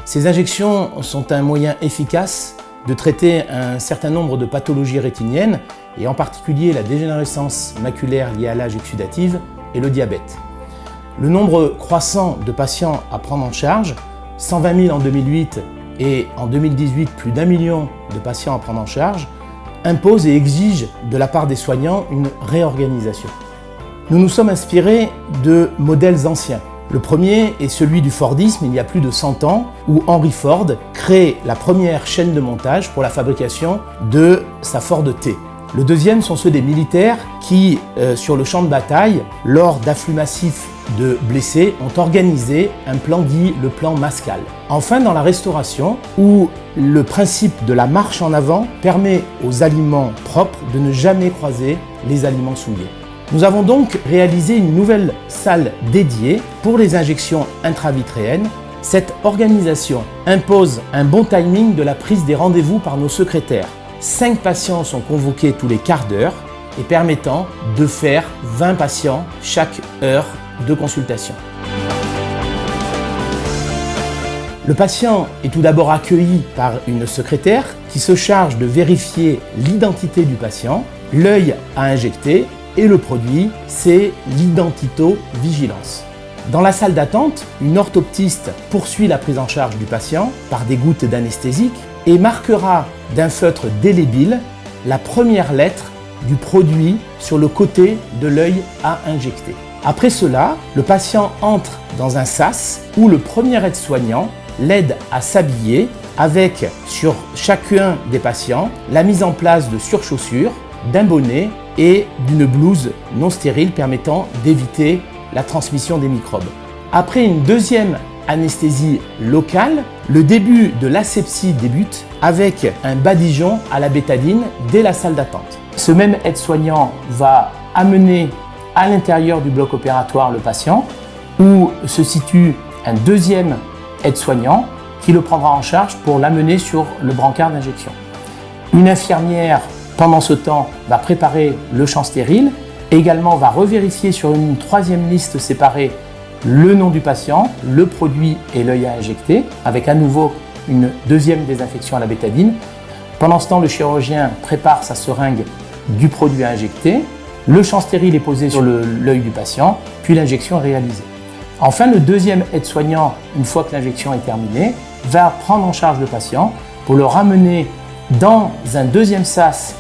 Ces injections sont un moyen efficace de traiter un certain nombre de pathologies rétiniennes et en particulier la dégénérescence maculaire liée à l'âge exudative et le diabète. Le nombre croissant de patients à prendre en charge, 120 000 en 2008 et en 2018 plus d'1 million de patients à prendre en charge, impose et exige de la part des soignants une réorganisation. Nous nous sommes inspirés de modèles anciens. Le premier est celui du Fordisme il y a plus de 100 ans où Henry Ford crée la première chaîne de montage pour la fabrication de sa Ford T. Le deuxième sont ceux des militaires qui, sur le champ de bataille, lors d'afflux massifs de blessés, ont organisé un plan dit le plan Mascal. Enfin, dans la restauration, où le principe de la marche en avant permet aux aliments propres de ne jamais croiser les aliments souillés. Nous avons donc réalisé une nouvelle salle dédiée pour les injections intravitréennes. Cette organisation impose un bon timing de la prise des rendez-vous par nos secrétaires. 5 patients sont convoqués tous les quarts d'heure et permettant de faire 20 patients chaque heure de consultation. Le patient est tout d'abord accueilli par une secrétaire qui se charge de vérifier l'identité du patient, l'œil à injecter et le produit, c'est l'identitovigilance. Dans la salle d'attente, une orthoptiste poursuit la prise en charge du patient par des gouttes d'anesthésique et marquera d'un feutre délébile la première lettre du produit sur le côté de l'œil à injecter. Après cela, le patient entre dans un sas où le premier aide-soignant l'aide à s'habiller avec, sur chacun des patients, la mise en place de surchaussures, d'un bonnet et d'une blouse non stérile permettant d'éviter la transmission des microbes. Après une deuxième anesthésie locale, le début de l'asepsie débute avec un badigeon à la bétadine dès la salle d'attente. Ce même aide-soignant va amener à l'intérieur du bloc opératoire le patient où se situe un deuxième aide-soignant qui le prendra en charge pour l'amener sur le brancard d'injection. Une infirmière pendant ce temps, va préparer le champ stérile, également va revérifier sur une troisième liste séparée le nom du patient, le produit et l'œil à injecter, avec à nouveau une deuxième désinfection à la bétadine. Pendant ce temps, le chirurgien prépare sa seringue du produit à injecter, le champ stérile est posé sur l'œil du patient, puis l'injection est réalisée. Enfin, le deuxième aide-soignant, une fois que l'injection est terminée, va prendre en charge le patient pour le ramener dans un deuxième sas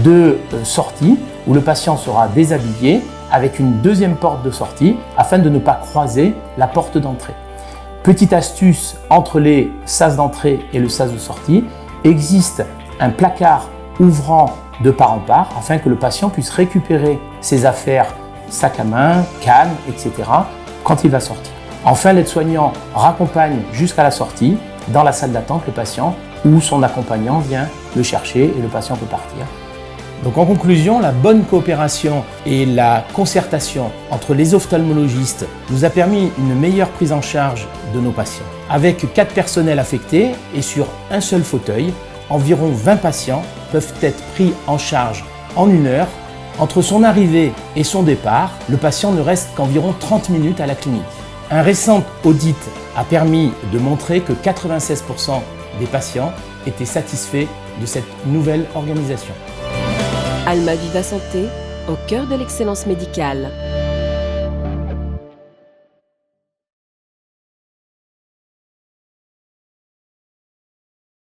de sortie où le patient sera déshabillé avec une deuxième porte de sortie afin de ne pas croiser la porte d'entrée. Petite astuce, entre les sas d'entrée et le sas de sortie, existe un placard ouvrant de part en part afin que le patient puisse récupérer ses affaires, sac à main, canne, etc. quand il va sortir. Enfin, l'aide-soignant raccompagne jusqu'à la sortie dans la salle d'attente le patient où son accompagnant vient le chercher et le patient peut partir. Donc en conclusion, la bonne coopération et la concertation entre les ophtalmologistes nous a permis une meilleure prise en charge de nos patients. Avec 4 personnels affectés et sur un seul fauteuil, environ 20 patients peuvent être pris en charge en 1 heure. Entre son arrivée et son départ, le patient ne reste qu'environ 30 minutes à la clinique. Un récent audit a permis de montrer que 96% des patients étaient satisfaits de cette nouvelle organisation. Alma Viva Santé, au cœur de l'excellence médicale.